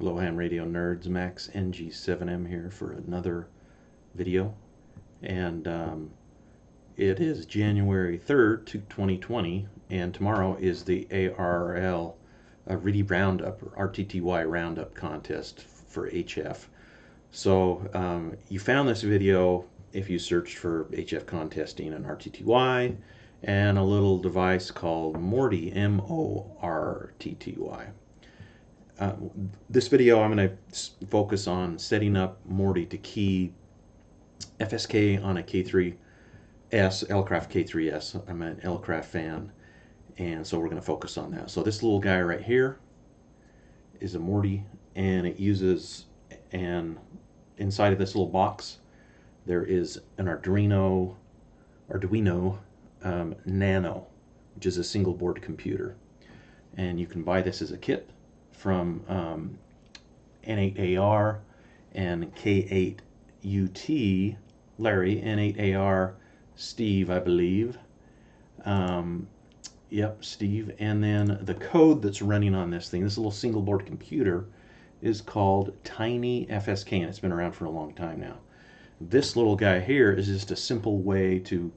Hello ham radio nerds, Max NG7M here for another video, and it is January 3rd, 2020, and tomorrow is the ARRL RTTY Roundup, RTTY Roundup contest for HF. So you found this video if you searched for HF contesting and RTTY and a little device called Morty, MORTTY. This video I'm going to focus on setting up Morty to key FSK on a K3S, Elecraft K3S. I'm an Elecraft fan, and so we're going to focus on that. So this little guy right here is a Morty, and it uses inside of this little box there is an Arduino Nano, which is a single board computer, and you can buy this as a kit from N8AR and K8UT, Larry, N8AR, Steve, I believe. Yep, Steve. And then the code that's running on this thing, this little single board computer, is called TinyFSK, and it's been around for a long time now. This little guy here is just a simple way to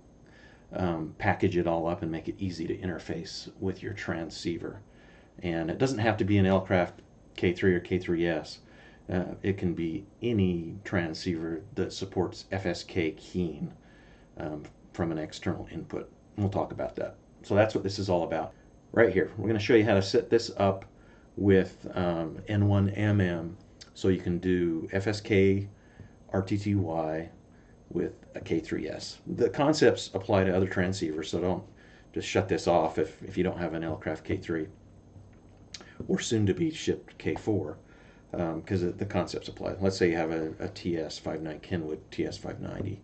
package it all up and make it easy to interface with your transceiver. And it doesn't have to be an Elecraft K3 or K3S. It can be any transceiver that supports FSK keying from an external input. And we'll talk about that. So that's what this is all about. Right here, we're going to show you how to set this up with N1MM, so you can do FSK RTTY with a K3S. The concepts apply to other transceivers, so don't just shut this off if you don't have an Elecraft K3 or soon to be shipped K4, because the concepts apply. Let's say you have a TS59 Kenwood TS590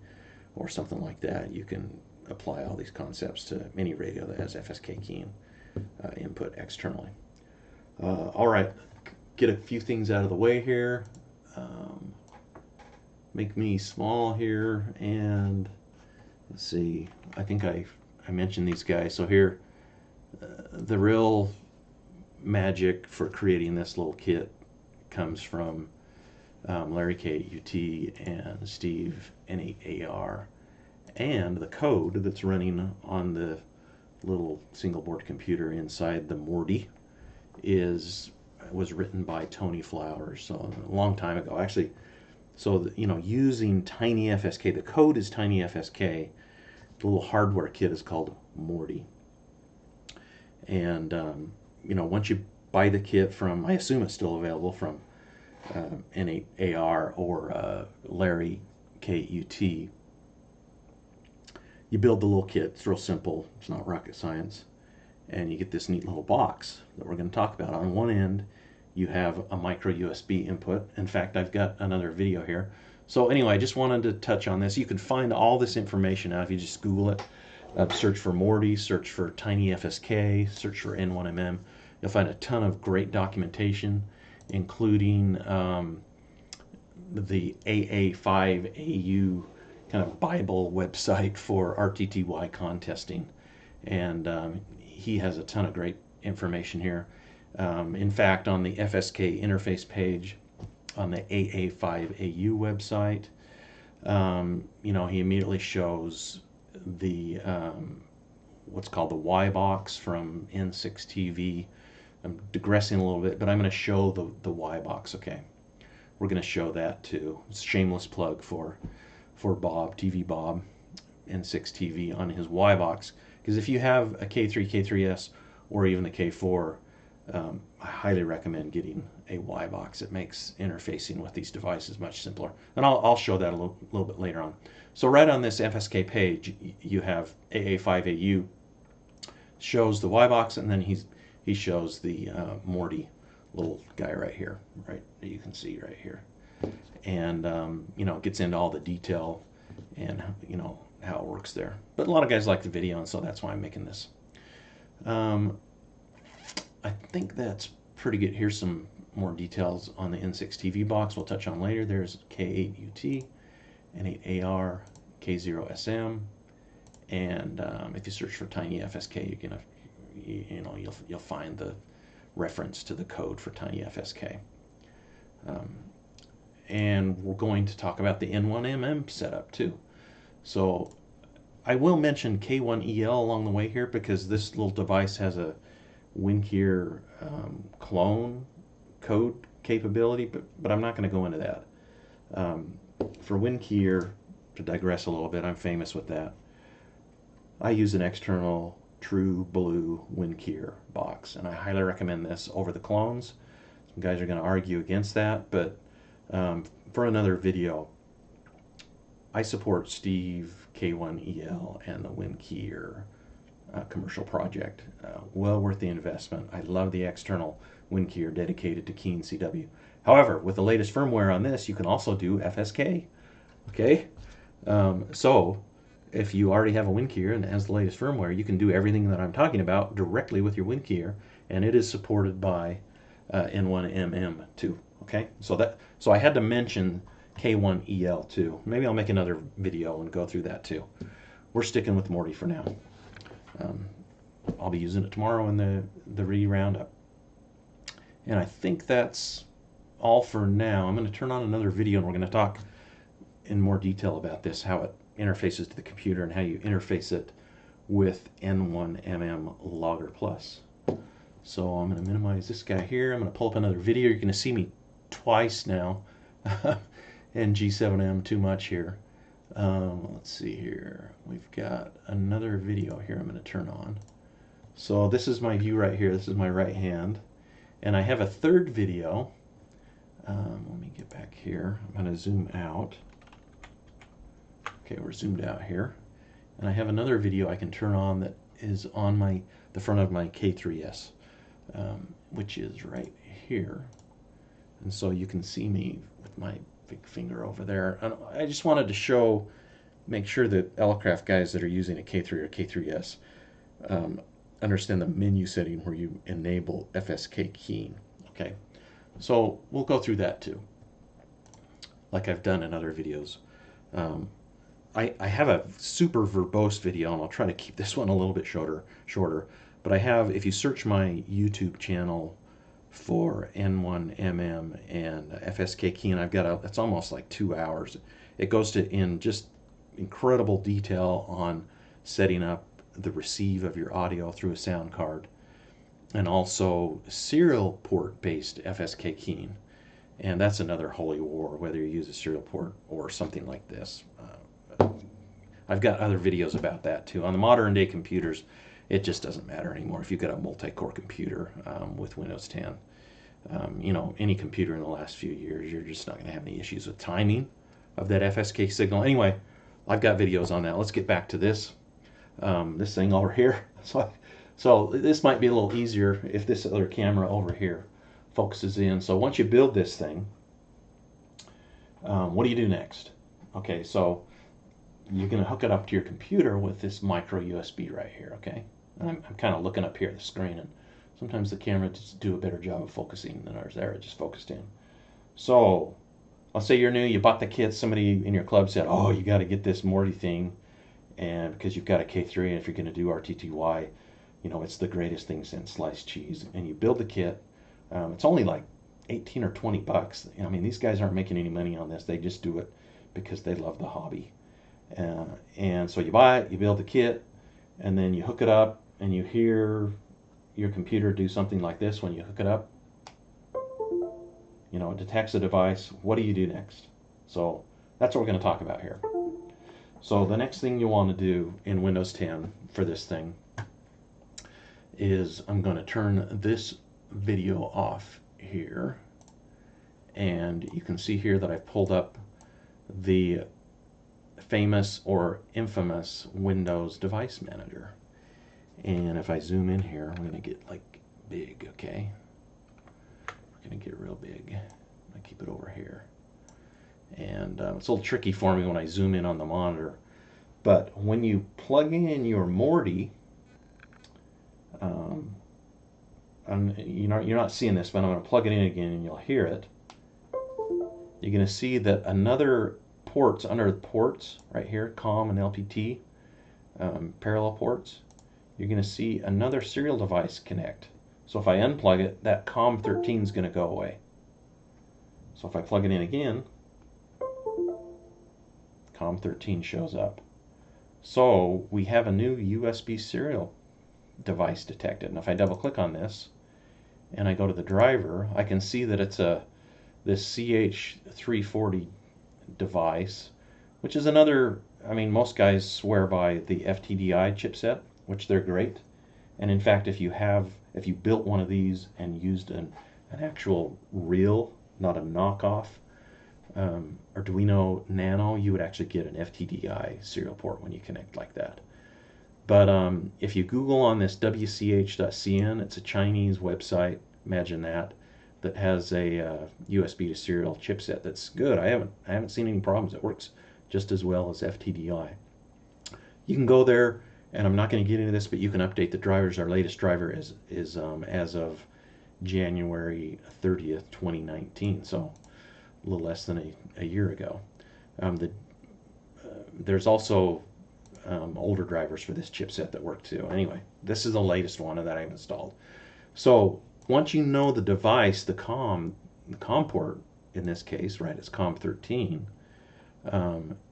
or something like that. You can apply all these concepts to any radio that has FSK keying input externally. All right, get a few things out of the way here. Make me small here, and let's see, I think I mentioned these guys. So here, the real magic for creating this little kit comes from Larry K3 and Steve N8AR, and the code that's running on the little single board computer inside the Morty was written by Tony Flowers, so a long time ago actually. So using TinyFSK, the code is TinyFSK, the little hardware kit is called Morty. And once you buy the kit from, I assume it's still available from N8AR or Larry K3, you build the little kit. It's real simple. It's not rocket science. And you get this neat little box that we're going to talk about. On one end, you have a micro USB input. In fact, I've got another video here. So anyway, I just wanted to touch on this. You can find all this information out if you just Google it. Search for Morty, search for TinyFSK, search for N1MM. You'll find a ton of great documentation, including the AA5AU kind of Bible website for RTTY contesting. And he has a ton of great information here. In fact, on the FSK interface page on the AA5AU website, he immediately shows the what's called the Y box from N6TV. I'm digressing a little bit, but I'm going to show the Y box. Okay, we're going to show that too. It's a shameless plug for Bob, TV Bob, N6TV on his Y box, because if you have a K3, K3S, or even the K4, I highly recommend getting a Y box. It makes interfacing with these devices much simpler, and I'll show that a little bit later on. So right on this FSK page, you have AA5AU shows the Y box, and then he shows the Morty little guy right here, right, that you can see right here, and it gets into all the detail and how it works there. But a lot of guys like the video, and so that's why I'm making this. I think that's pretty good. Here's some more details on the N6TV box we'll touch on later. There's K8UT, N8AR, K0SM, and if you search for TinyFSK, you'll find the reference to the code for TinyFSK. And we're going to talk about the N1MM setup too. So I will mention K1EL along the way here because this little device has a WinKeyer clone code capability, but I'm not going to go into that. For WinKeyer, to digress a little bit, I'm famous with that. I use an external True Blue WinKeyer box, and I highly recommend this over the clones. Some guys are going to argue against that, but for another video, I support Steve K1EL and the WinKeyer commercial project. Well worth the investment. I love the external WinKeyer dedicated to Key and CW. However, with the latest firmware on this, you can also do FSK. Okay, so if you already have a WinKeyer and it has the latest firmware, you can do everything that I'm talking about directly with your WinKeyer, and it is supported by N1MM too. Okay, so I had to mention K1EL too. Maybe I'll make another video and go through that too. We're sticking with Morty for now. I'll be using it tomorrow in the re-roundup. And I think that's all for now. I'm going to turn on another video and we're going to talk in more detail about this, how it interfaces to the computer and how you interface it with N1MM Logger Plus. So I'm going to minimize this guy here. I'm going to pull up another video. You're going to see me twice now. And G7M too much here. Let's see here. We've got another video here I'm going to turn on. So this is my view right here. This is my right hand. And I have a third video. Let me get back here. I'm going to zoom out. Okay, we're zoomed out here. And I have another video I can turn on that is on the front of my K3S, which is right here. And so you can see me with my big finger over there. And I just wanted to make sure that Elecraft guys that are using a K3 or K3S understand the menu setting where you enable FSK keying. Okay, so we'll go through that too, like I've done in other videos. I have a super verbose video, and I'll try to keep this one a little bit shorter. But I have, if you search my YouTube channel for N1MM and FSK key, and I've got it's almost like 2 hours. It goes in just incredible detail on setting up the receive of your audio through a sound card, and also serial port based FSK keying. And that's another holy war, whether you use a serial port or something like this. I've got other videos about that too. On the modern day computers, it just doesn't matter anymore. If you've got a multi-core computer with Windows 10, you know, any computer in the last few years, you're just not going to have any issues with timing of that FSK signal. Anyway, I've got videos on that. Let's get back to this thing over here. So this might be a little easier if this other camera over here focuses in. So once you build this thing, what do you do next? Okay, so you're going to hook it up to your computer with this micro USB right here, okay? And I'm kind of looking up here at the screen, and sometimes the camera just do a better job of focusing than ours there. It just focused in. So let's say you're new, you bought the kit, somebody in your club said, oh, you got to get this Morty thing, and because you've got a K3, and if you're going to do RTTY, you know, it's the greatest thing since sliced cheese. And you build the kit. It's only like 18 or 20 bucks. I mean, these guys aren't making any money on this. They just do it because they love the hobby. And so you buy it, you build the kit, and then you hook it up, and you hear your computer do something like this when you hook it up. You know, it detects the device. What do you do next? So that's what we're going to talk about here. So the next thing you want to do in Windows 10 for this thing is I'm going to turn this video off here, and you can see here that I've pulled up the famous or infamous Windows Device Manager. And if I zoom in here, I'm going to get like big, okay? We're going to get real big. I keep it over here. And it's a little tricky for me when I zoom in on the monitor. But when you plug in your Morty, you're not seeing this, but I'm going to plug it in again and you'll hear it. You're going to see that another ports, under the ports right here, COM and LPT, parallel ports, you're going to see another serial device connect. So if I unplug it, that COM13 is going to go away. So if I plug it in again, COM13 shows up. So we have a new USB serial device detected. And if I double click on this and I go to the driver, I can see that it's this CH340 device, which is another, I mean, most guys swear by the FTDI chipset, which they're great. And in fact, if you built one of these and used an actual real, not a knockoff, Arduino Nano, you would actually get an FTDI serial port when you connect like that. But if you Google on this wch.cn, it's a Chinese website, imagine that has a USB to serial chipset that's good. I haven't seen any problems. It works just as well as FTDI. You can go there, and I'm not going to get into this, but you can update the drivers. Our latest driver is as of January 30th, 2019, so a little less than a year ago. There's also older drivers for this chipset that work too. Anyway, this is the latest one that I've installed. So once you know the device, the COM port in this case, right, it's COM13.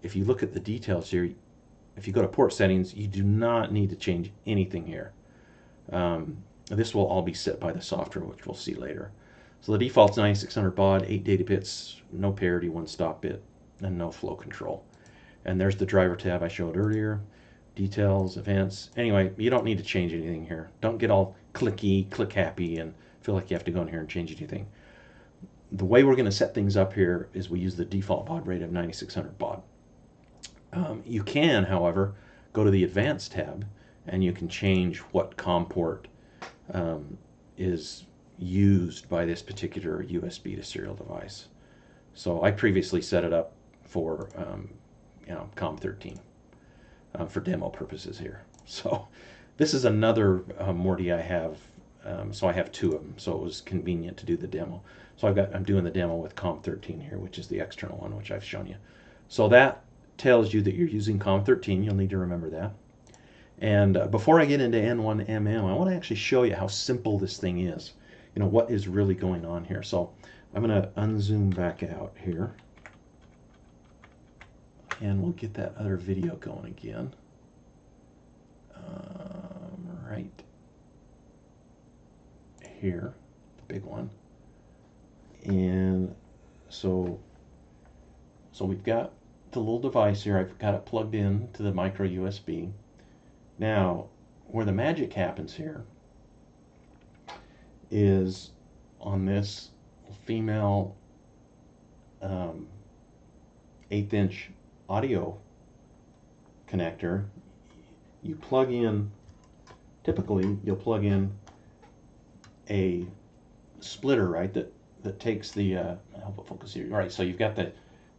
If you look at the details here, if you go to port settings, you do not need to change anything here. This will all be set by the software, which we'll see later. So the default's 9600 baud, 8 data bits, no parity, 1 stop bit, and no flow control. And there's the driver tab I showed earlier, details, events. Anyway, you don't need to change anything here. Don't get all clicky, click happy, and feel like you have to go in here and change anything. The way we're going to set things up here is we use the default baud rate of 9600 baud. You can, however, go to the Advanced tab, and you can change what COM port is used by this particular USB to serial device. So I previously set it up for COM13 for demo purposes here. So this is another Morty I have. So I have 2 of them, so it was convenient to do the demo. So I'm doing the demo with COM13 here, which is the external one, which I've shown you. So that tells you that you're using COM13. You'll need to remember that. And before I get into N1MM, I want to actually show you how simple this thing is. You know, what is really going on here. So I'm going to unzoom back out here. And we'll get that other video going again. Right here, the big one. And so we've got the little device here. I've got it plugged in to the micro USB. Now, where the magic happens here is on this female 1/8" audio connector. You plug in, typically you'll plug in a splitter, right, that takes the I hope it focuses here. All right, so you've got the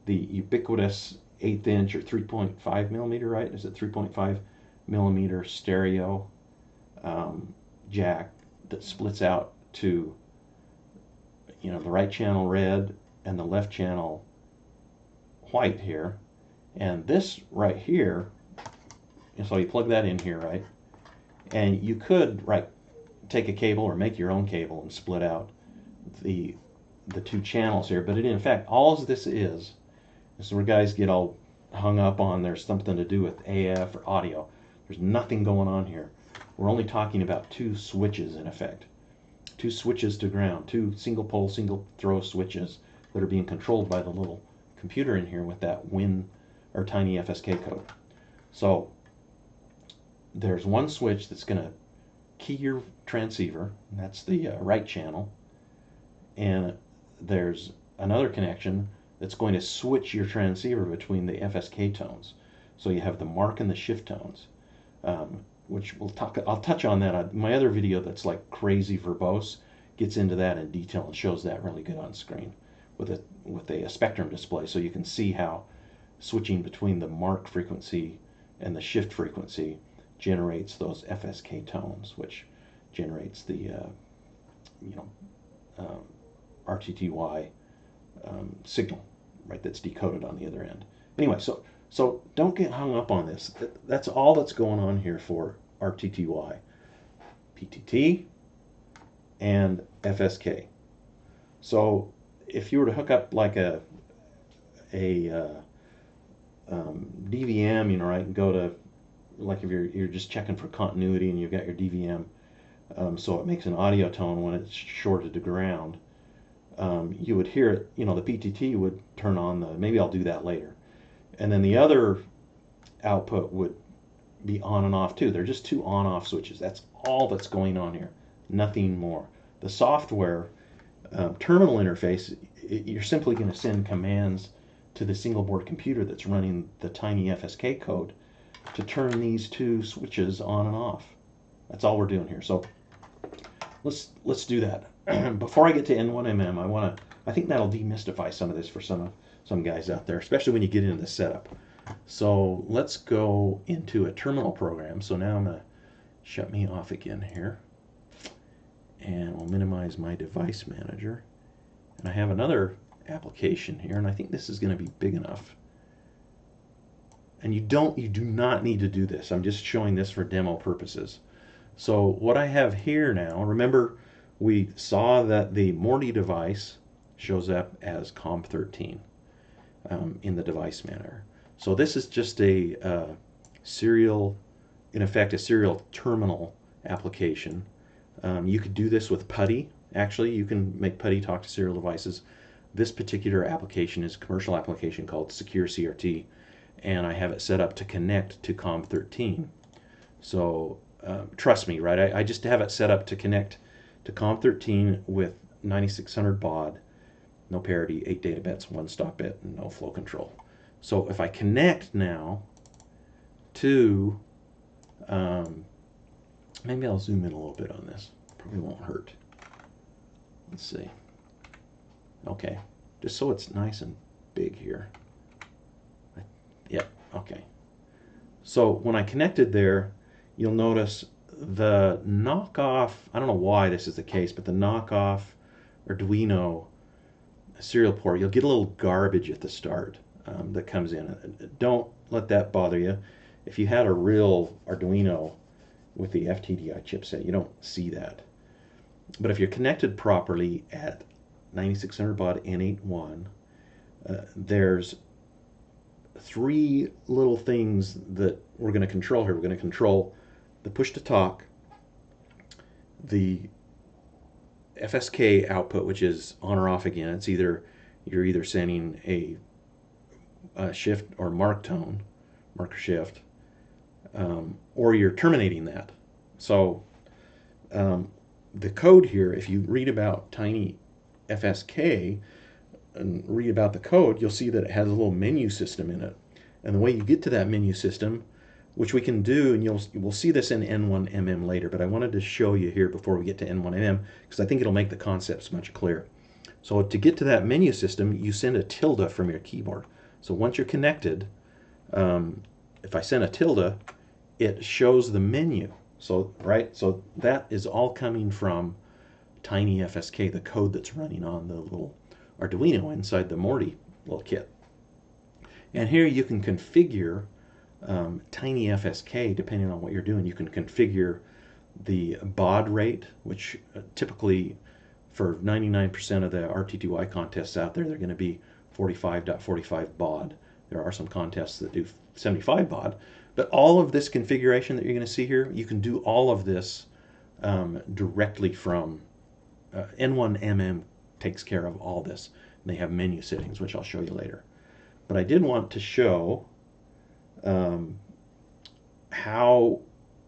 ubiquitous 1/8" or 3.5 millimeter, right? Is it 3.5 millimeter stereo jack that splits out to, you know, the right channel red and the left channel white here. And this right here, so you plug that in here, right? And you could, right, take a cable or make your own cable and split out the 2 channels here. But in fact, all this is where guys get all hung up on there's something to do with AF or audio. There's nothing going on here. We're only talking about 2 switches in effect. 2 switches to ground, 2 single pole, single throw switches that are being controlled by the little computer in here with that Win or TinyFSK code. So there's one switch that's going to key your transceiver, and that's the right channel, and there's another connection that's going to switch your transceiver between the FSK tones. So you have the mark and the shift tones, which I'll touch on that. My other video that's like crazy verbose gets into that in detail and shows that really good on screen with a spectrum display, so you can see how switching between the mark frequency and the shift frequency generates those FSK tones, which generates the RTTY signal, right, that's decoded on the other end. Anyway, so don't get hung up on this. That's all that's going on here for RTTY, PTT, and FSK. So if you were to hook up like a DVM, you know, right, and go to, like if you're just checking for continuity and you've got your DVM, so it makes an audio tone when it's shorted to ground, you would hear it, you know, the PTT would turn on the, maybe I'll do that later. And then the other output would be on and off too. They're just two on-off switches. That's all that's going on here, nothing more. The software terminal interface, you're simply going to send commands to the single board computer that's running the TinyFSK code to turn these two switches on and off. That's all we're doing here. So let's do that. Before I get to N1MM, I think that'll demystify some of this for some guys out there, especially when you get into the setup. So let's go into a terminal program. So now I'm going to shut me off again here, and we'll minimize my device manager. And I have another application here, and I think this is going to be big enough. And you do not need to do this. I'm just showing this for demo purposes. So what I have here now, remember we saw that the Morty device shows up as COM13 in the device manager. So this is just a serial, in effect, a serial terminal application. You could do this with PuTTY. Actually, you can make PuTTY talk to serial devices. This particular application is a commercial application called Secure CRT, and I have it set up to connect to COM13. So trust me, right? I just have it set up to connect to COM13 with 9600 baud, no parity, 8 data bits, 1 stop bit, and no flow control. So if I connect now to, maybe I'll zoom in a little bit on this. Probably won't hurt. Let's see. Okay, just so it's nice and big here. Yep, okay. So when I connected there, you'll notice the knockoff, I don't know why this is the case, but the knockoff Arduino serial port, you'll get a little garbage at the start that comes in. Don't let that bother you. If you had a real Arduino with the FTDI chipset, you don't see that. But if you're connected properly at 9600 baud N81, there's 3 little things that we're going to control here. We're going to control the push to talk, the FSK output, which is on or off again. It's either, you're either sending a shift or mark tone, marker shift, or you're terminating that. So the code here, if you read about TinyFSK and read about the code, you'll see that it has a little menu system in it. And the way you get to that menu system, which we can do, and we'll see this in N1MM later, but I wanted to show you here before we get to N1MM because I think it'll make the concepts much clearer. So to get to that menu system, you send a tilde from your keyboard. So once you're connected, if I send a tilde, it shows the menu. So, right, so that is all coming from TinyFSK, the code that's running on the little Arduino inside the Morty little kit. And here you can configure TinyFSK depending on what you're doing. You can configure the baud rate, which typically for 99% of the RTTY contests out there, they're going to be 45.45 baud. There are some contests that do 75 baud. But all of this configuration that you're going to see here, you can do all of this directly from N1MM takes care of all this. They have menu settings, which I'll show you later. But I did want to show how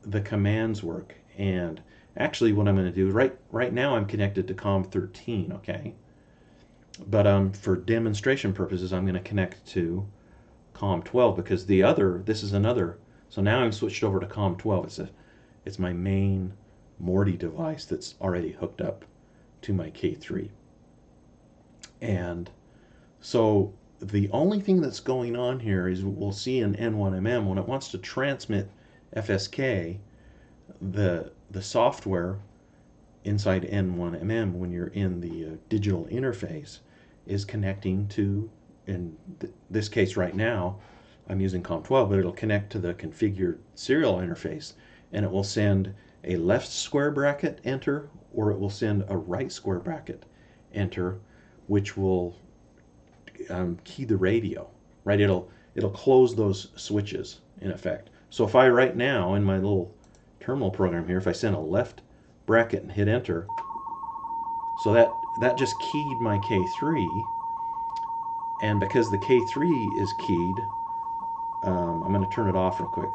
the commands work. And actually what I'm going to do, right now I'm connected to COM13, okay? But for demonstration purposes, I'm going to connect to COM12 because this is another. So now I'm switched over to COM12. It's my main Morty device that's already hooked up to my K3. And so the only thing that's going on here is we'll see in N1MM when it wants to transmit FSK, the software inside N1MM when you're in the digital interface is connecting to, in this case right now, I'm using COM12, but it'll connect to the configured serial interface, and it will send a left square bracket enter, or it will send a right square bracket enter, which will key the radio, right? It'll close those switches in effect. So if I right now in my little terminal program here, if I send a left bracket and hit enter, so that just keyed my K3, and because the K3 is keyed, I'm going to turn it off real quick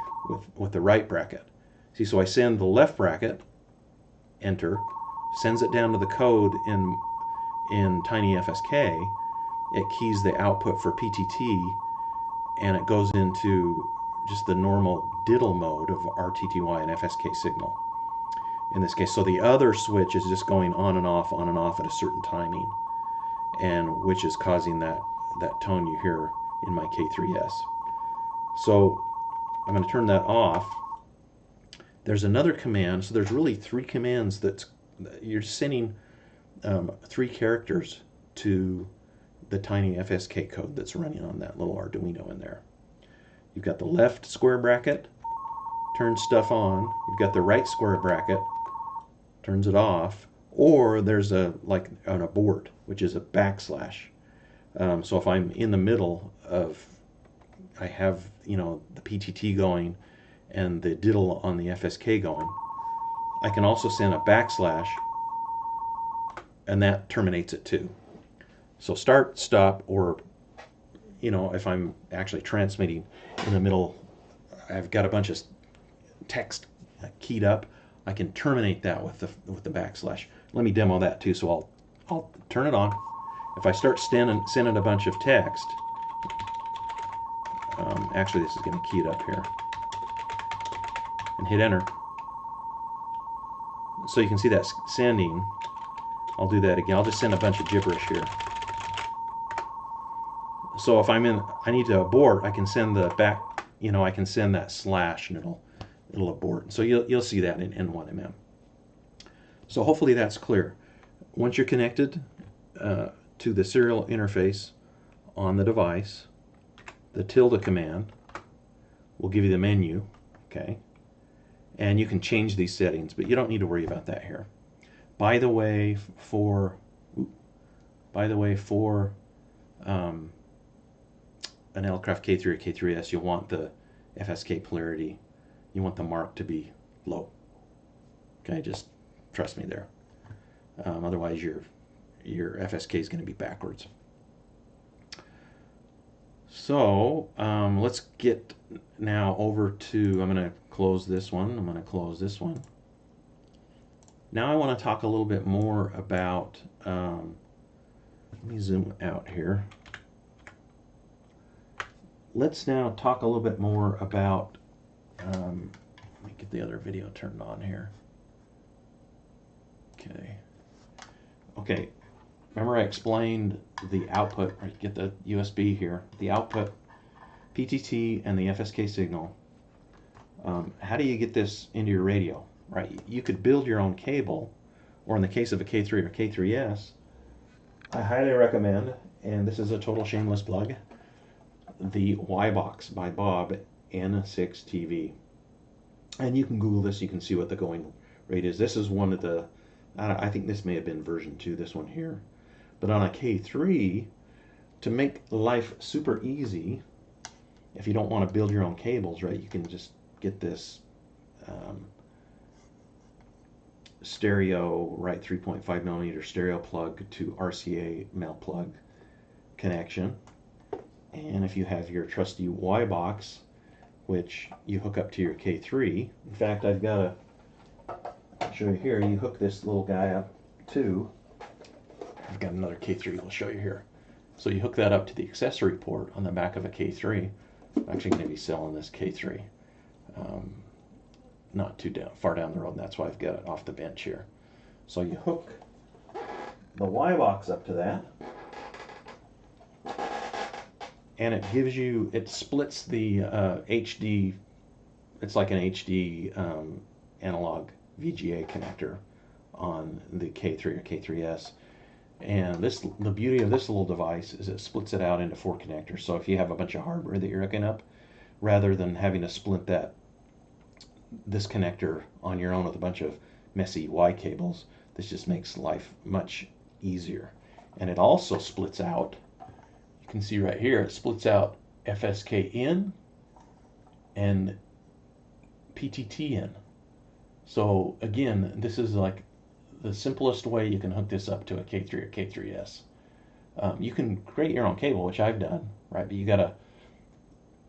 with the right bracket. See, so I send the left bracket, enter, sends it down to the code in TinyFSK. It keys the output for PTT, and it goes into just the normal diddle mode of RTTY and FSK signal in this case. So the other switch is just going on and off at a certain timing, and which is causing that tone you hear in my K3S. So I'm going to turn that off. There's another command. So there's really three commands that you're sending 3 characters to the TinyFSK code that's running on that little Arduino in there. You've got the left square bracket, turns stuff on. You've got the right square bracket, turns it off. Or there's like an abort, which is a backslash. So if I'm in the middle of, I have the PTT going and the diddle on the FSK going, I can also send a backslash, and that terminates it too. So start, stop, or if I'm actually transmitting in the middle, I've got a bunch of text keyed up, I can terminate that with the backslash. Let me demo that too. So I'll turn it on. If I start sending a bunch of text, actually this is going to key it up here, and hit enter. So you can see that sending. I'll do that again. I'll just send a bunch of gibberish here. So if I need to abort, I can send the back, I can send that slash and it'll abort. So you'll see that in N1MM. So hopefully that's clear. Once you're connected to the serial interface on the device, the tilde command will give you the menu, okay? And you can change these settings, but you don't need to worry about that here. By the way, for an Elecraft K3 or K3S, you'll want the FSK polarity, you want the mark to be low. Okay, just trust me there. Otherwise, your FSK is going to be backwards. So let's get now over to, I'm going to close this one. I'm going to close this one. Now I want to talk a little bit more about, let me zoom out here. Let's now talk a little bit more about, let me get the other video turned on here. Okay, remember I explained the output, right, get the USB here, the output, PTT and the FSK signal. How do you get this into your radio, right? You could build your own cable, or in the case of a K3 or K3S, I highly recommend, and this is a total shameless plug, the Y-Box by Bob N6TV. And you can Google this, you can see what the going rate is. This is one of the, I think this may have been version 2, this one here. But on a K3, to make life super easy, if you don't want to build your own cables, right, you can just get this stereo, right, 3.5 millimeter stereo plug to RCA male plug connection. And if you have your trusty Y-Box, which you hook up to your K3, in fact, I've got I'll show you here, you hook this little guy up to, I've got another K3 we'll show you here. So you hook that up to the accessory port on the back of a K3. I'm actually going to be selling this K3 not too far down the road, and that's why I've got it off the bench here. So you hook the Y-Box up to that, and it gives you, it splits the HD, it's like an HD analog VGA connector on the K3 or K3S. And the beauty of this little device is it splits it out into 4 connectors. So if you have a bunch of hardware that you're hooking up, rather than having to split this connector on your own with a bunch of messy Y cables, this just makes life much easier. And it also splits out, you can see right here, it splits out FSK in and PTT in. So again, this is like the simplest way you can hook this up to a K3 or K3S. You can create your own cable, which I've done, right? But you got to,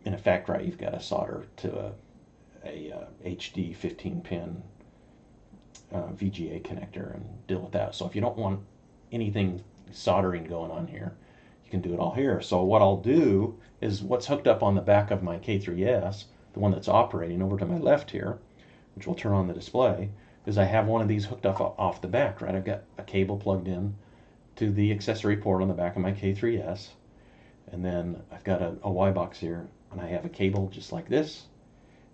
in effect, right, you've got to solder to a HD 15-pin VGA connector and deal with that. So if you don't want anything soldering going on here, you can do it all here. So what I'll do is what's hooked up on the back of my K3S, the one that's operating over to my left here, which will turn on the display, is I have one of these hooked up off the back, right? I've got a cable plugged in to the accessory port on the back of my K3S, and then I've got a Y box here, and I have a cable just like this,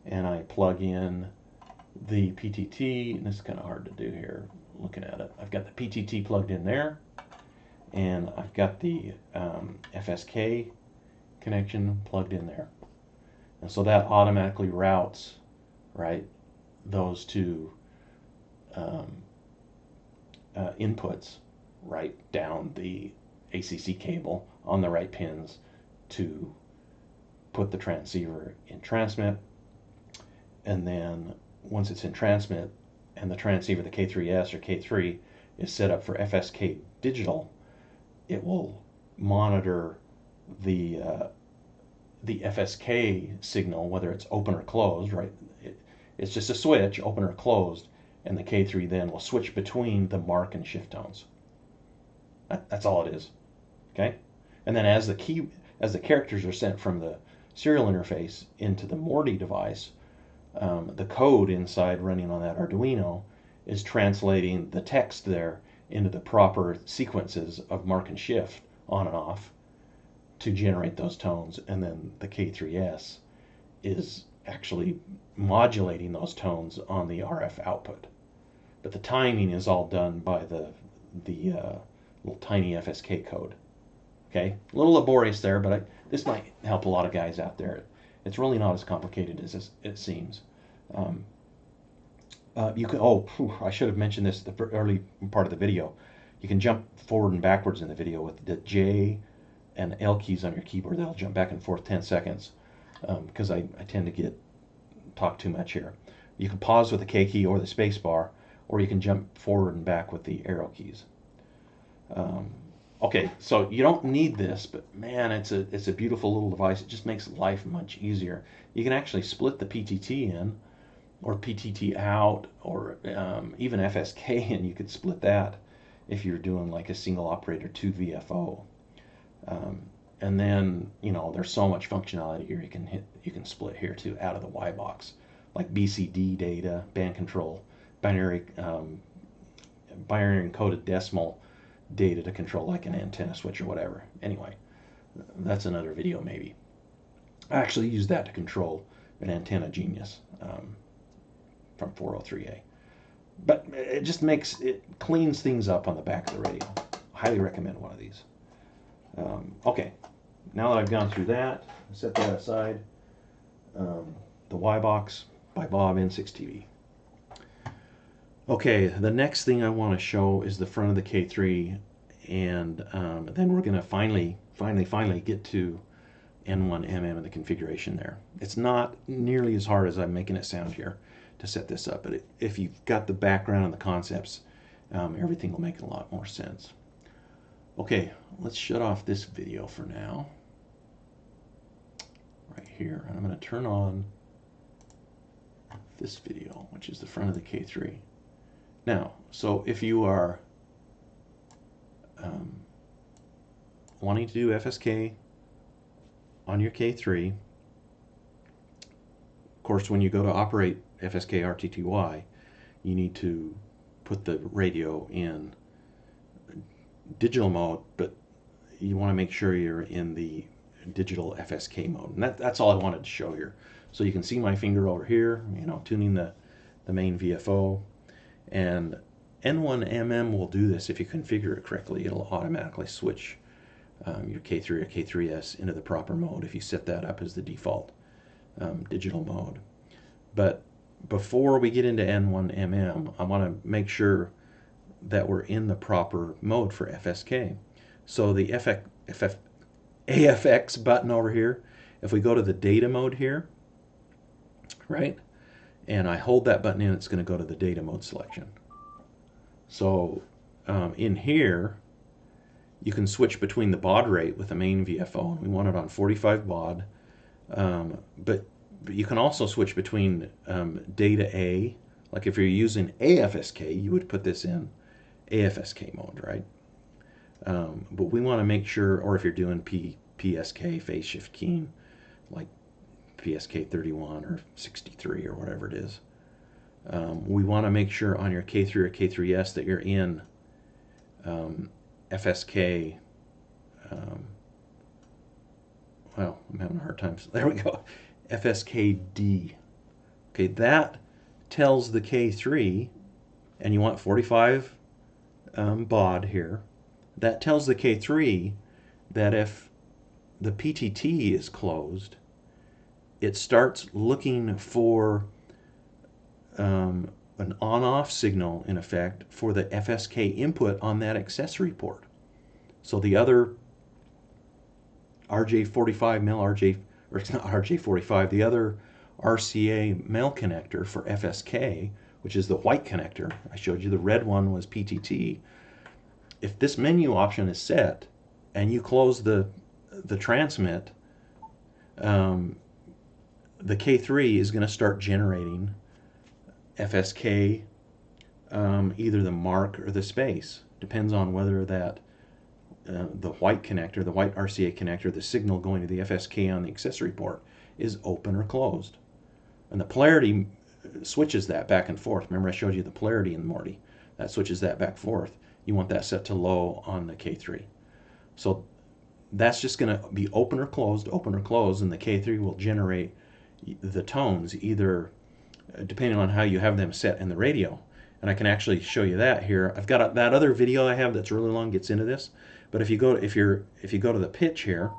and I plug in the PTT, and this is kind of hard to do here looking at it. I've got the PTT plugged in there, and I've got the FSK connection plugged in there, and so that automatically routes, right, those two inputs right down the ACC cable on the right pins to put the transceiver in transmit. And then once it's in transmit and the transceiver, the K3S or K3, is set up for FSK digital, it will monitor the FSK signal, whether it's open or closed, right? It's just a switch, open or closed, and the K3 then will switch between the mark and shift tones. That's all it is, okay? And then as the characters are sent from the serial interface into the Morty device, the code inside running on that Arduino is translating the text there into the proper sequences of mark and shift on and off to generate those tones, and then the K3S is actually modulating those tones on the RF output. But the timing is all done by the little TinyFSK code. Okay, a little laborious there, but this might help a lot of guys out there. It's really not as complicated as it seems. You can, I should have mentioned this at the early part of the video. You can jump forward and backwards in the video with the J and L keys on your keyboard. That'll jump back and forth 10 seconds because I tend to talk too much here. You can pause with the K key or the space bar, or you can jump forward and back with the arrow keys. Okay, so you don't need this, but man, it's a beautiful little device. It just makes life much easier. You can actually split the PTT in, or PTT out, or even FSK in. You could split that if you're doing like a single operator 2 VFO. And then, you know, there's so much functionality here. You can split here too out of the Y box, like BCD data, band control, binary encoded decimal data to control like an antenna switch or whatever. Anyway, that's another video maybe. I actually use that to control an Antenna Genius from 403A. But it cleans things up on the back of the radio. I highly recommend one of these. Okay, now that I've gone through that, set that aside. The Y box by Bob N6TV. Okay, the next thing I want to show is the front of the K3, and then we're going to finally get to N1MM and the configuration there. It's not nearly as hard as I'm making it sound here to set this up, but if you've got the background and the concepts, everything will make a lot more sense. Okay, let's shut off this video for now, right here, and I'm going to turn on this video, which is the front of the K3. Now, so if you are wanting to do FSK on your K3, of course, when you go to operate FSK RTTY, you need to put the radio in digital mode, but you want to make sure you're in the digital FSK mode. And that's all I wanted to show here. So you can see my finger over here, you know, tuning the main VFO. And N1MM will do this if you configure it correctly. It'll automatically switch your K3 or K3S into the proper mode if you set that up as the default digital mode. But before we get into N1MM, I want to make sure that we're in the proper mode for FSK. So the AFX button over here, if we go to the data mode here, right, and I hold that button in, it's going to go to the data mode selection. So in here, you can switch between the baud rate with the main VFO. We want it on 45 baud, but you can also switch between data A. Like if you're using AFSK, you would put this in AFSK mode, right? But we want to make sure, or if you're doing PSK, phase shift keying, like PSK 31 or 63 or whatever it is, we want to make sure on your K3 or K3S that you're in FSK. Well, I'm having a hard time. There we go. FSKD. Okay, that tells the K3, and you want 45 baud here. That tells the K3 that if the PTT is closed, it starts looking for an on-off signal, in effect, for the FSK input on that accessory port. So the other RJ45 male or it's not RJ45, the other RCA male connector for FSK, which is the white connector. I showed you the red one was PTT. If this menu option is set and you close the transmit, the K3 is going to start generating FSK, either the mark or the space. Depends on whether that the white connector, the white RCA connector, the signal going to the FSK on the accessory port is open or closed. And the polarity switches that back and forth. Remember I showed you the polarity in Morty. That switches that back and forth. You want that set to low on the K3. So that's just going to be open or closed, and the K3 will generate the tones either depending on how you have them set in the radio. And I can actually show you that here. I've got that other video I have that's really long, gets into this. But if you go to the pitch here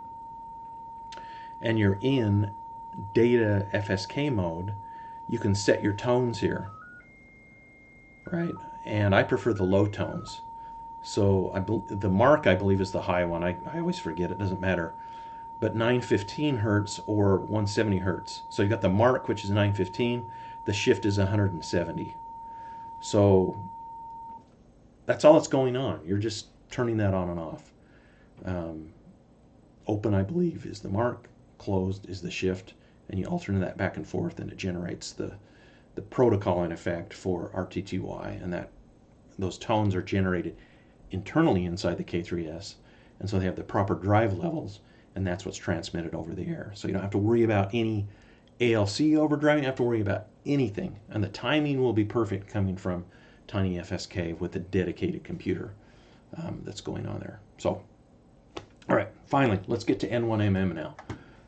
and you're in data FSK mode, you can set your tones here, right? And I prefer the low tones. So the mark, I believe, is the high one. I always forget, it doesn't matter. But 915 hertz or 170 hertz. So you've got the mark, which is 915. The shift is 170. So that's all that's going on. You're just turning that on and off. Open, I believe, is the mark. Closed is the shift. And you alternate that back and forth, and it generates the protocol, in effect, for RTTY. And those tones are generated internally inside the K3S. And so they have the proper drive levels, and that's what's transmitted over the air. So you don't have to worry about any ALC overdriving. You don't have to worry about anything. And the timing will be perfect coming from TinyFSK with a dedicated computer that's going on there. So, all right, finally, let's get to N1MM now.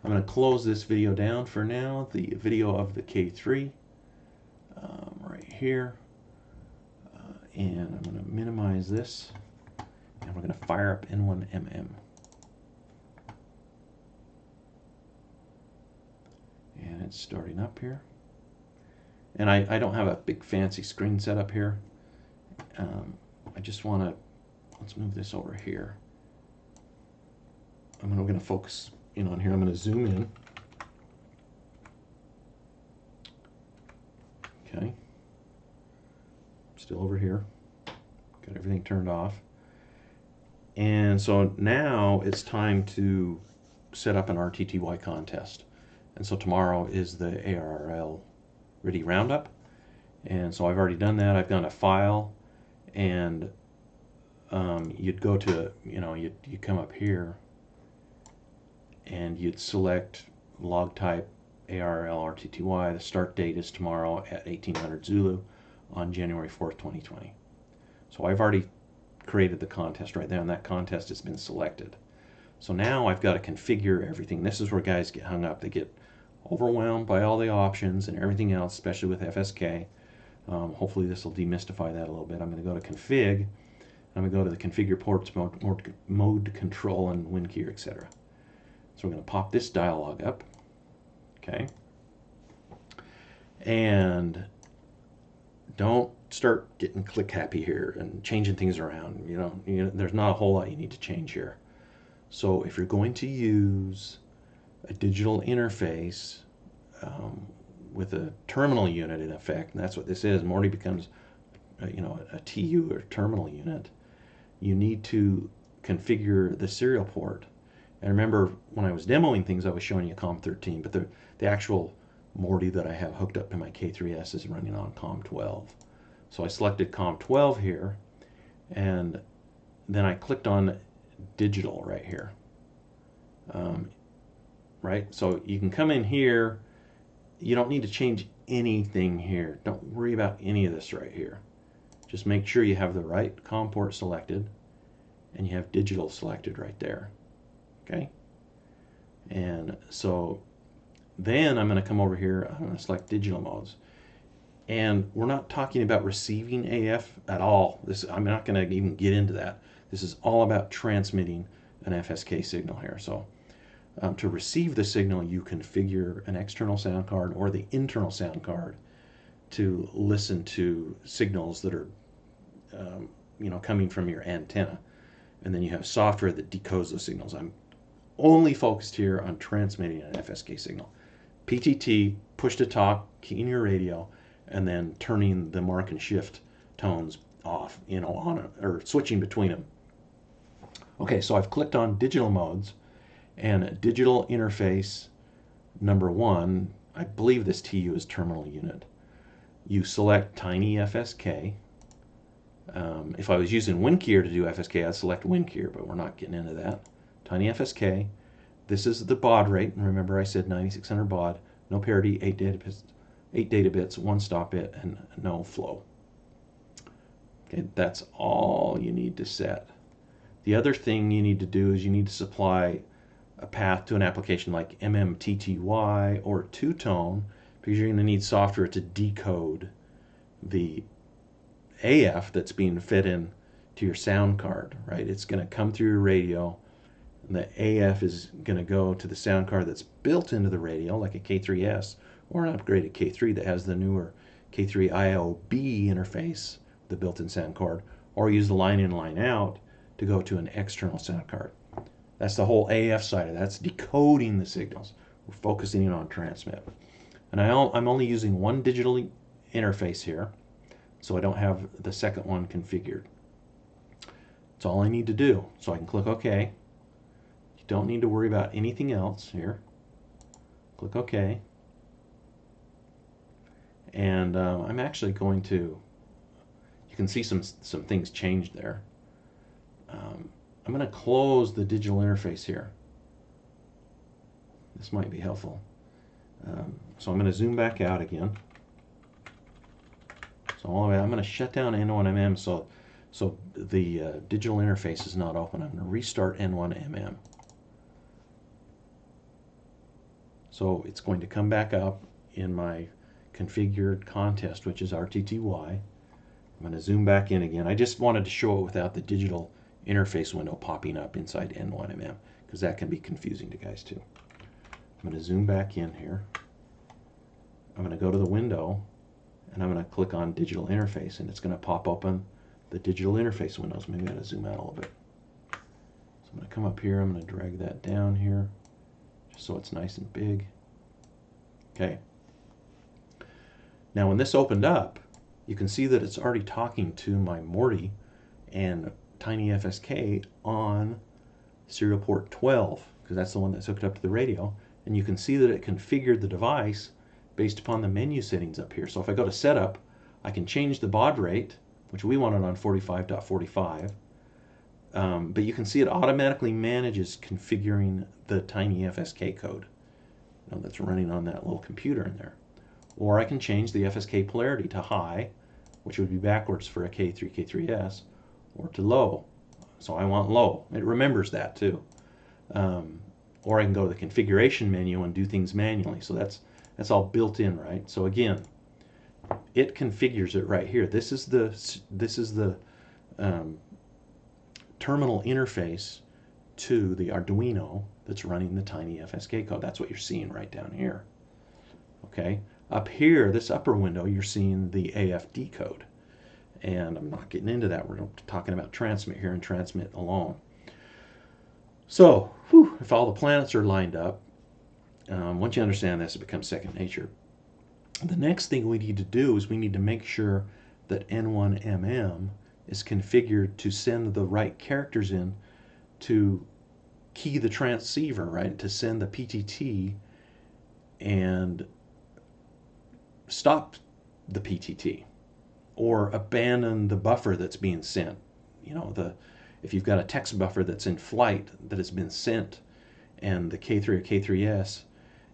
I'm going to close this video down for now, the video of the K3 right here. And I'm going to minimize this, and we're going to fire up N1MM. And it's starting up here. And I don't have a big fancy screen set up here. I just want to, let's move this over here. We're going to focus in on here. I'm going to zoom in. Okay. Still over here. Got everything turned off. And so now it's time to set up an RTTY contest. And so tomorrow is the ARRL RTTY Roundup. And so I've already done that. I've gone to File, and you'd go to, you come up here, and you'd select log type ARRL RTTY. The start date is tomorrow at 1800 Zulu on January 4th, 2020. So I've already created the contest right there, and that contest has been selected. So now I've got to configure everything. This is where guys get hung up. They get overwhelmed by all the options and everything else, especially with FSK. Hopefully this will demystify that a little bit. I'm going to go to Config. I'm going to go to the Configure Ports, Mode Control, and WinKey, etc. So we're going to pop this dialog up. Okay. And don't start getting click happy here and changing things around. There's not a whole lot you need to change here. So if you're going to use a digital interface with a terminal unit in effect, and that's what this is, Morty becomes a TU or terminal unit, you need to configure the serial port. And remember, when I was demoing things, I was showing you COM13, but the actual Morty that I have hooked up to my K3S is running on COM12. So I selected COM12 here, and then I clicked on digital right here. Right? So you can come in here. You don't need to change anything here. Don't worry about any of this right here. Just make sure you have the right COM port selected and you have digital selected right there. Okay? And so then I'm going to come over here. I'm going to select digital modes. And we're not talking about receiving AF at all. I'm not going to even get into that. This is all about transmitting an FSK signal here. So to receive the signal, you configure an external sound card or the internal sound card to listen to signals that are coming from your antenna. And then you have software that decodes those signals. I'm only focused here on transmitting an FSK signal. PTT, push to talk, key in your radio, and then turning the mark and shift tones off, or switching between them. Okay, so I've clicked on digital modes, and digital interface number 1, I believe this TU is terminal unit. You select TinyFSK. If I was using WinKeyer to do FSK, I'd select WinKeyer, but we're not getting into that. TinyFSK. This is the baud rate, and remember I said 9600 baud, no parity, 8 data bits, 1 stop bit, and no flow. Okay, that's all you need to set. The other thing you need to do is you need to supply a path to an application like MMTTY or two-tone, because you're going to need software to decode the AF that's being fed in to your sound card, right? It's going to come through your radio, and the AF is going to go to the sound card that's built into the radio, like a K3S or an upgraded K3 that has the newer K3 IOB interface, the built-in sound card, or use the line in, line out to go to an external sound card. That's the whole AF side of that. That's decoding the signals. We're focusing in on transmit. And I'm only using one digital interface here, so I don't have the second one configured. That's all I need to do. So I can click OK. You don't need to worry about anything else here. Click OK. And I'm actually going to, you can see some things changed there. I'm going to close the digital interface here. This might be helpful. So I'm going to zoom back out again. So all the way, I'm going to shut down N1MM so the digital interface is not open. I'm going to restart N1MM. So it's going to come back up in my configured contest, which is RTTY. I'm going to zoom back in again. I just wanted to show it without the digital interface window popping up inside N1MM, because that can be confusing to guys too. I'm going to zoom back in here. I'm going to go to the window, and I'm going to click on digital interface, and it's going to pop open the digital interface windows. Maybe I got to zoom out a little bit. So I'm going to come up here. I'm going to drag that down here, just so it's nice and big. Okay. Now when this opened up, you can see that it's already talking to my Morty and TinyFSK on serial port 12, because that's the one that's hooked up to the radio. And you can see that it configured the device based upon the menu settings up here. So if I go to setup, I can change the baud rate, which we wanted on 45.45. But you can see it automatically manages configuring the TinyFSK code that's running on that little computer in there. Or I can change the FSK polarity to high, which would be backwards for a K3, K3S, or to low. So I want low. It remembers that too. Or I can go to the configuration menu and do things manually. So that's all built in, right? So again, it configures it right here. This is the terminal interface to the Arduino that's running the TinyFSK code. That's what you're seeing right down here. Okay. Up here, this upper window, you're seeing the AFD code. And I'm not getting into that. We're talking about transmit here and transmit alone. So, if all the planets are lined up, once you understand this, it becomes second nature. The next thing we need to do is we need to make sure that N1MM is configured to send the right characters in to key the transceiver, right? To send the PTT and stop the PTT or abandon the buffer that's being sent. You know, if you've got a text buffer that's in flight that has been sent and the K3 or K3S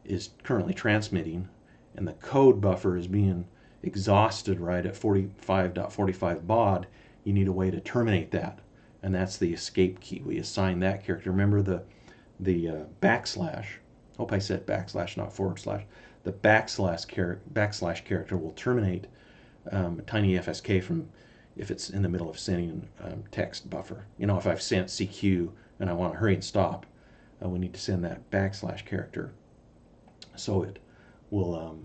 is currently transmitting and the code buffer is being exhausted right at 45.45 baud, you need a way to terminate that, and that's the escape key. We assign that character. Remember the backslash. Hope I said backslash, not forward slash. The backslash character will terminate TinyFSK from if it's in the middle of sending text buffer. You know, if I've sent CQ and I want to hurry and stop, we need to send that backslash character so it will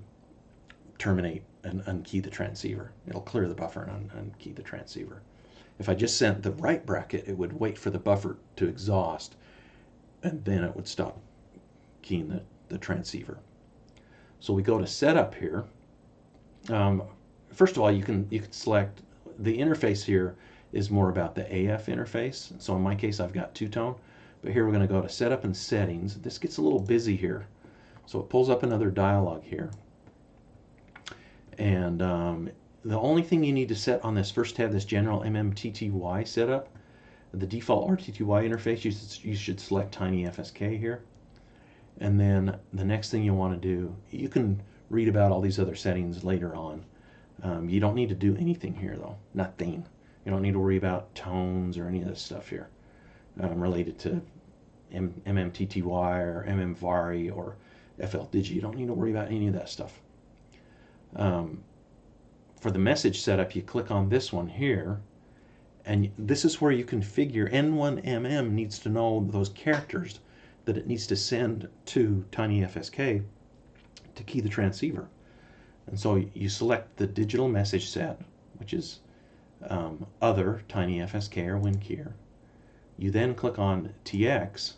terminate and unkey the transceiver. It'll clear the buffer and unkey the transceiver. If I just sent the right bracket, it would wait for the buffer to exhaust and then it would stop keying the transceiver. So we go to setup here. First of all, you can select the interface here is more about the AF interface. So in my case, I've got two-tone, but here we're going to go to setup and settings. This gets a little busy here. So it pulls up another dialog here. And the only thing you need to set on this first tab, this general MMTTY setup, the default RTTY interface, you should select TinyFSK here. And then the next thing you want to do, you can read about all these other settings later on. You don't need to do anything here though, nothing. You don't need to worry about tones or any of this stuff here related to MMTTY or MMVARI or FLDigi. You don't need to worry about any of that stuff. For the message setup, you click on this one here, and this is where you configure. N1MM needs to know those characters that it needs to send to TinyFSK to key the transceiver. And so you select the digital message set, which is other TinyFSK or WinKeyer. You then click on TX,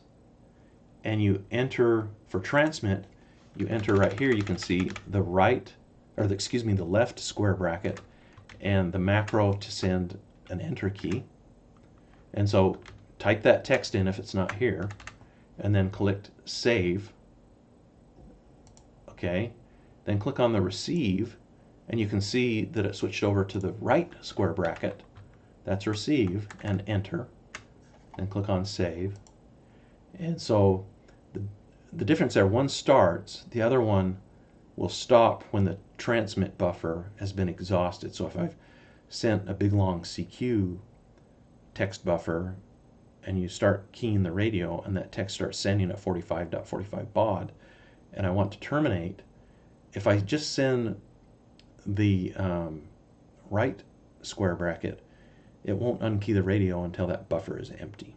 and you enter for transmit. You enter right here. You can see the the left square bracket and the macro to send an enter key. And so type that text in if it's not here, and then click save. Okay. Then click on the receive, and you can see that it switched over to the right square bracket. That's receive, and enter. Then click on save. And so the difference there, one starts, the other one will stop when the transmit buffer has been exhausted. So if I've sent a big long CQ text buffer and you start keying the radio and that text starts sending at 45.45 baud and I want to terminate, if I just send the right square bracket, it won't unkey the radio until that buffer is empty.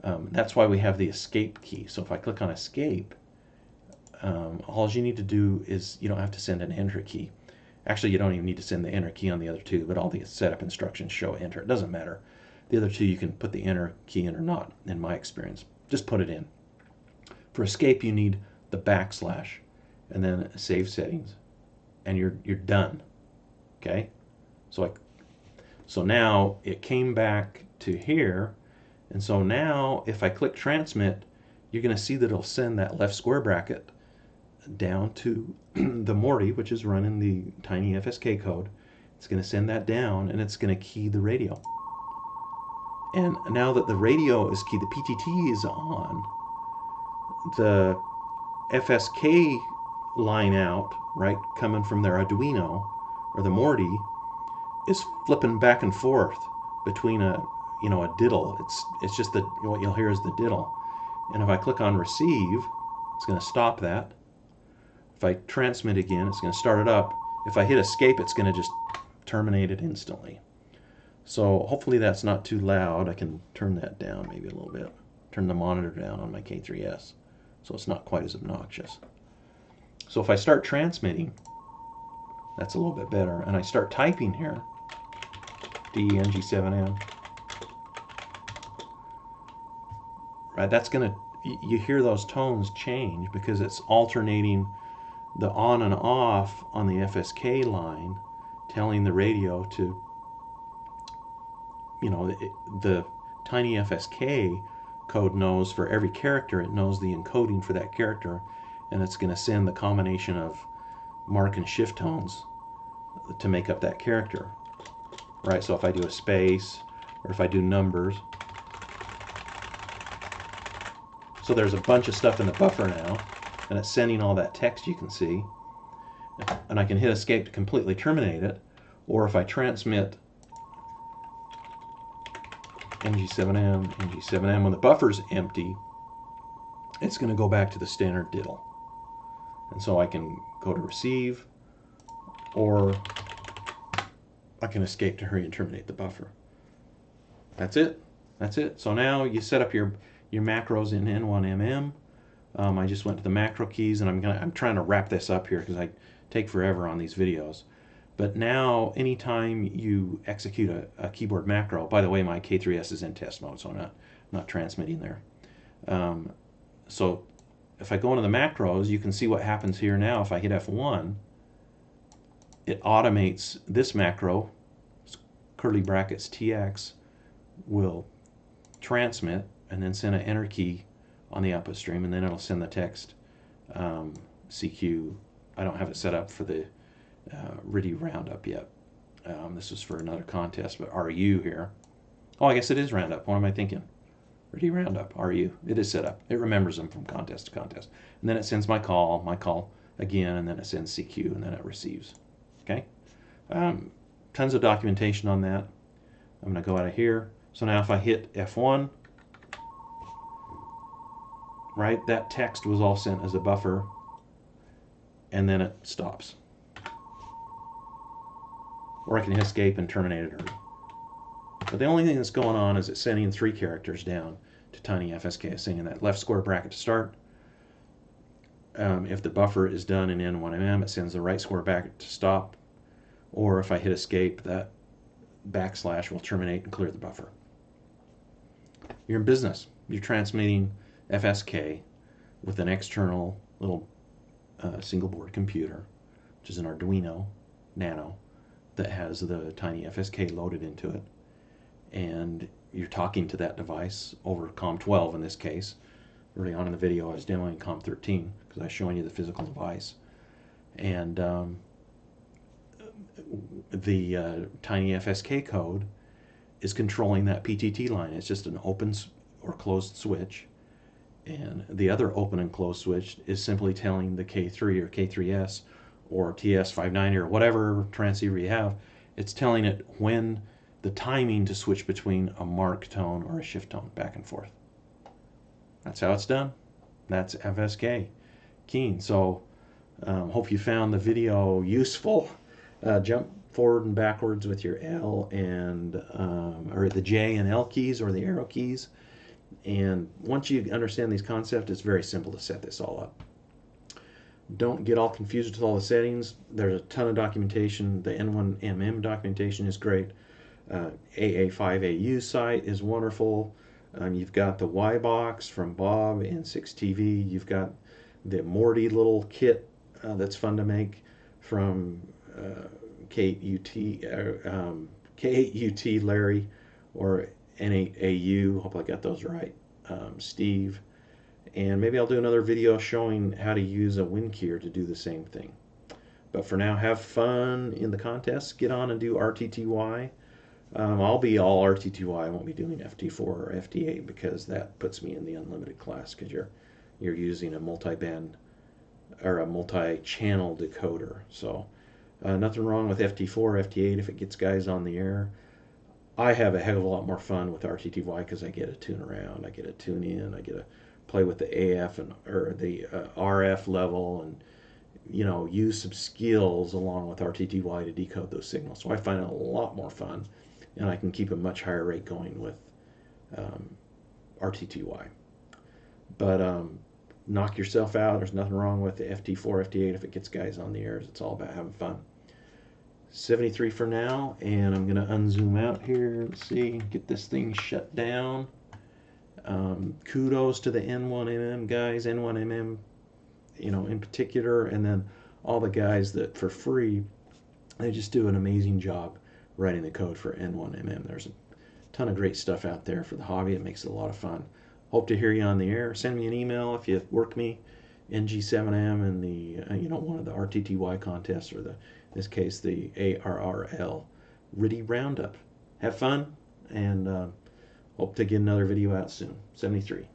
That's why we have the escape key. So if I click on escape, all you need to do is, you don't have to send an enter key. Actually, you don't even need to send the enter key on the other two, but all the setup instructions show enter. It doesn't matter. The other two you can put the enter key in or not, in my experience. Just put it in. For escape, you need the backslash and then save settings, and you're done. Okay? So now it came back to here, and so now if I click transmit, you're going to see that it'll send that left square bracket down to the Morty, which is running the TinyFSK code. It's going to send that down, and it's going to key the radio. And now that the radio is keyed, the PTT is on, the FSK line out, right, coming from their Arduino or the Morty, is flipping back and forth between a diddle. It's just that what you'll hear is the diddle. And if I click on receive, it's going to stop that. If I transmit again, it's going to start it up. If I hit escape, it's going to just terminate it instantly. So hopefully that's not too loud. I can turn that down maybe a little bit. Turn the monitor down on my K3S so it's not quite as obnoxious. So if I start transmitting, That's a little bit better. And I start typing here, DNG7M. Right, that's going to, you hear those tones change because it's alternating the on and off on the FSK line, telling the radio to, you know, the TinyFSK code knows for every character, it knows the encoding for that character, and it's going to send the combination of mark and shift tones to make up that character. Right, so if I do a space, or if I do numbers, so there's a bunch of stuff in the buffer now, and it's sending all that text you can see. And I can hit escape to completely terminate it, or if I transmit NG7M, when the buffer's empty, it's going to go back to the standard diddle. And so I can go to receive, or I can escape to hurry and terminate the buffer. That's it. That's it. So now you set up your macros in N1MM. I just went to the macro keys, and I'm trying to wrap this up here because I take forever on these videos. But now, anytime you execute a keyboard macro, by the way, my K3S is in test mode, so I'm not transmitting there. So if I go into the macros, you can see what happens here now. If I hit F1, it automates this macro, curly brackets TX, will transmit and then send an enter key on the output stream, and then it'll send the text CQ. I don't have it set up for the RTTY roundup yet. This is for another contest, but RU here. Oh, I guess it is roundup. What am I thinking? RTTY roundup, RU. It is set up. It remembers them from contest to contest. And then it sends my call again, and then it sends CQ, and then it receives. Okay? Tons of documentation on that. I'm going to go out of here. So now if I hit F1, right, that text was all sent as a buffer, and then it stops. Or I can hit escape and terminate it early. But the only thing that's going on is it's sending 3 characters down to TinyFSK. It's sending that left square bracket to start. If the buffer is done in N1MM, it sends the right square bracket to stop. Or if I hit escape, that backslash will terminate and clear the buffer. You're in business. You're transmitting FSK with an external little single board computer, which is an Arduino Nano that has the TinyFSK loaded into it, and you're talking to that device over COM12 in this case. Early on in the video I was demoing COM13 because I was showing you the physical device, and the TinyFSK code is controlling that PTT line. It's just an open or closed switch, and the other open and closed switch is simply telling the K3 or K3S or TS590 or whatever transceiver you have, it's telling it when the timing to switch between a mark tone or a shift tone back and forth. That's how it's done. That's FSK keying. So hope you found the video useful. Jump forward and backwards with your L and or the J and L keys or the arrow keys. And once you understand these concepts, it's very simple to set this all up. Don't get all confused with all the settings. There's a ton of documentation. The N1MM documentation is great. AA5AU site is wonderful. You've got the Y box from Bob and 6TV. You've got the Morty little kit that's fun to make from K8UT Larry, or N8AU. Hope I got those right. Steve. And maybe I'll do another video showing how to use a WinKeyer to do the same thing. But for now, have fun in the contest. Get on and do RTTY. I'll be all RTTY. I won't be doing FT4 or FT8 because that puts me in the unlimited class, because you're using a multi-band or a multi-channel decoder. So nothing wrong with FT4, FT8 if it gets guys on the air. I have a heck of a lot more fun with RTTY because I get to tune around, I get to tune in, I get to play with the AF and or the RF level, and use some skills along with RTTY to decode those signals. So I find it a lot more fun, and I can keep a much higher rate going with RTTY. But knock yourself out. There's nothing wrong with the FT4, FT8 if it gets guys on the air. It's all about having fun. 73 for now, and I'm going to unzoom out here. Let's see, get this thing shut down. Kudos to the N1MM guys, N1MM, in particular, and then all the guys that for free, they just do an amazing job writing the code for N1MM. There's a ton of great stuff out there for the hobby. It makes it a lot of fun. Hope to hear you on the air. Send me an email if you work me NG7M and the one of the RTTY contests, or in this case the ARRL RTTY Roundup. Have fun, and hope to get another video out soon. 73.